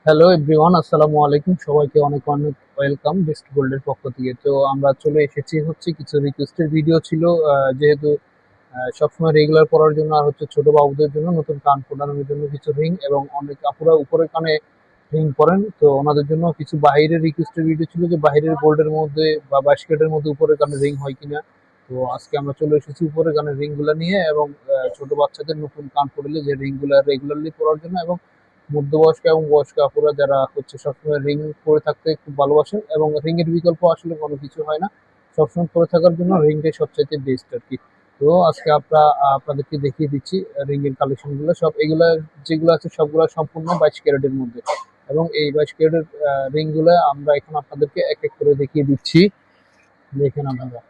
Hello everyone, আসসালামু আলাইকুম। সবাইকে অনেক অনেক ওয়েলকাম বেস্ট গোল্ডের পক্ষ থেকে। তো আমরা চলে এসেছি হচ্ছে কিছু রিকোয়েস্টের ভিডিও ছিল, যেহেতু সবসময় রেগুলার পরার জন্য আর হচ্ছে ছোট বাবুদের জন্য নতুন কান ফোটানোর জন্য কিছু রিং, এবং অনেক আপুরা উপরের কানে রিং পরেন, তো ওনাদের জন্য কিছু বাইরের রিকোয়েস্টের ভিডিও ছিল যে বাইরের গোল্ডের মধ্যে বা 22 ক্যারেটের মধ্যে উপরের কানে রিং হয় কিনা। তো আজকে আমরা চলে এসেছি উপরের কানের রিং গুলা নিয়ে, এবং ছোট বাচ্চাদের নতুন কান পড়লে যে রিং গুলা রেগুলারলি পরার জন্য, এবং মধ্যবয়স্ক এবং বয়স্ক আপুরা যারা হচ্ছে সবসময় রিং পরে থাকতে খুব ভালোবাসেন, এবং রিং এর বিকল্প আসলে কোনো কিছু হয় না, সবসময় পরে থাকার জন্য রিংটাই সবচাইতে বেস্ট আর কি। তো আজকে আপনাদেরকে দেখিয়ে দিচ্ছি রিং এর কালেকশন গুলো। সব এগুলা যেগুলো আছে সবগুলো সম্পূর্ণ 22 ক্যারেটের মধ্যে, এবং এই 22 ক্যারেটের রিং গুলো আমরা এখন আপনাদেরকে এক এক করে দেখিয়ে দিচ্ছি। দেখেন আপনারা।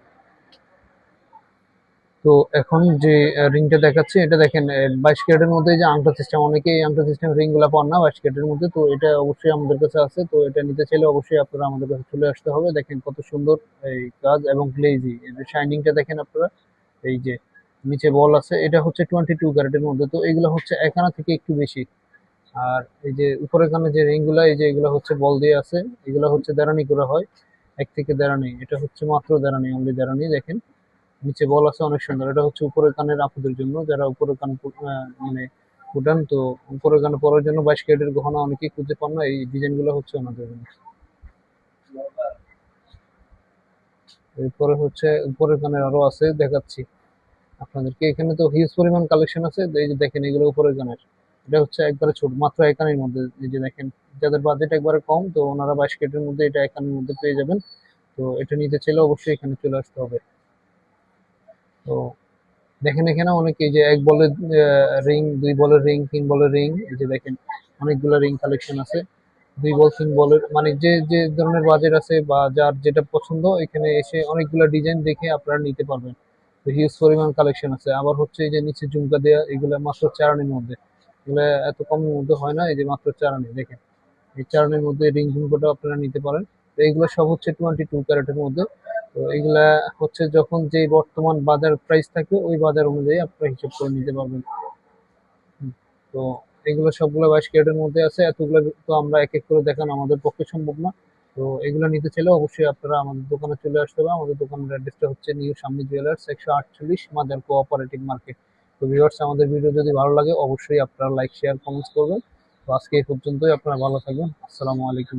তো এখন যে রিংটা দেখাচ্ছে এটা দেখেন, 22 ক্যারেটের মধ্যে যে আংটা সিস্টেম, অনেকে এই আংটা সিস্টেম রিং গুলা পান না 22 ক্যারেটের মধ্যে, তো এটা অবশ্যই আমাদের কাছে আছে। তো এটা নিতে চাইলে অবশ্যই আপনারা আমাদের কাছে চলে আসতে হবে। দেখেন কত সুন্দর এই কাজ এবং গ্লেজি, এই যে শাইনিংটা দেখেন আপনারা। এই যে নিচে বল আছে, এটা হচ্ছে 22 ক্যারেটের মধ্যে, তো এগুলো হচ্ছে একানা থেকে একটু বেশি। আর এই যে উপরের কানে যে রিং গুলা, এই যে এগুলো হচ্ছে বল দিয়ে আছে, এগুলো হচ্ছে দেরানি করা হয়। এক থেকে দেরানি, এটা হচ্ছে মাত্র দেরানি, অনলি দেরানি। দেখেন নিচে বল আছে, অনেক সুন্দর। এটা হচ্ছে উপরের কানের আপুদের জন্য, যারা উপরের কান মানে ফুটান। তো উপরের কানে পরার জন্য 22 ক্যারেটের গহনা অনেকেই খুঁজে পান না, এই ডিজাইন গুলো হচ্ছে ওনাদের জন্য। এরপরে হচ্ছে উপরের কানের আরো আছে, দেখাচ্ছি আপনাদেরকে। এখানে তো হিউজ পরিমাণ কালেকশন আছে। তো এই যে দেখেন এগুলো উপরের কানের, এটা হচ্ছে একবারে ছোট, মাত্র একানের মধ্যে। এই যে দেখেন, যাদের বাজেট একবারে কম, তো ওনারা 22 ক্যারেটের মধ্যে এটা একানের মধ্যে পেয়ে যাবেন। তো এটা নিতে চাইলে অবশ্যই এখানে চলে আসতে হবে। তো দেখেন এখানে অনেকে এই যে এক বলের রিং, দুই বলের রিং, তিন বলের রিং, এই যে দেখেন অনেকগুলো রিং কালেকশন আছে। দুই বল, তিন বলের, মানে যে যে ধরনের বাজেট আছে বা যার যেটা পছন্দ, এখানে এসে অনেকগুলো ডিজাইন দেখে আপনারা নিতে পারবেন। তো হিউজ পরিমাণ কালেকশন আছে। আবার হচ্ছে এই যে নিচে ঝুমকা দেওয়া, এগুলো মাত্র চারানির মধ্যে। এগুলো এত কমের মধ্যে হয় না, এই যে মাত্র চারানি দেখেন। এই চারানির মধ্যে রিং ঝুমকাটাও আপনারা নিতে পারেন। তো এগুলো সব হচ্ছে 22 ক্যারেটের মধ্যে। তো এগুলা হচ্ছে যখন যে বর্তমান বাজার প্রাইস থাকে ওই বাজার অনুযায়ী আপনারা হিসাব করে নিতে পারবেন। হুম। তো এগুলো সবগুলো 22 ক্যারেটের মধ্যে আছে। এতগুলো তো আমরা এক এক করে দেখানো আমাদের পক্ষে সম্ভব না। তো এগুলো নিতে চাইলে অবশ্যই আপনারা আমাদের দোকানে চলে আসতে হবে। আমাদের দোকানের অ্যাড্রেসটা হচ্ছে নিউ শামনি জুয়েলার্স, 148 মাজার কোঅপারেটিভ মার্কেট। তো ভিউয়ার্স, আমাদের ভিডিও যদি ভালো লাগে অবশ্যই আপনারা লাইক, শেয়ার, কমেন্টস করবেন। তো আজকে এই পর্যন্তই। আপনারা ভালো থাকবেন। আসসালামু আলাইকুম।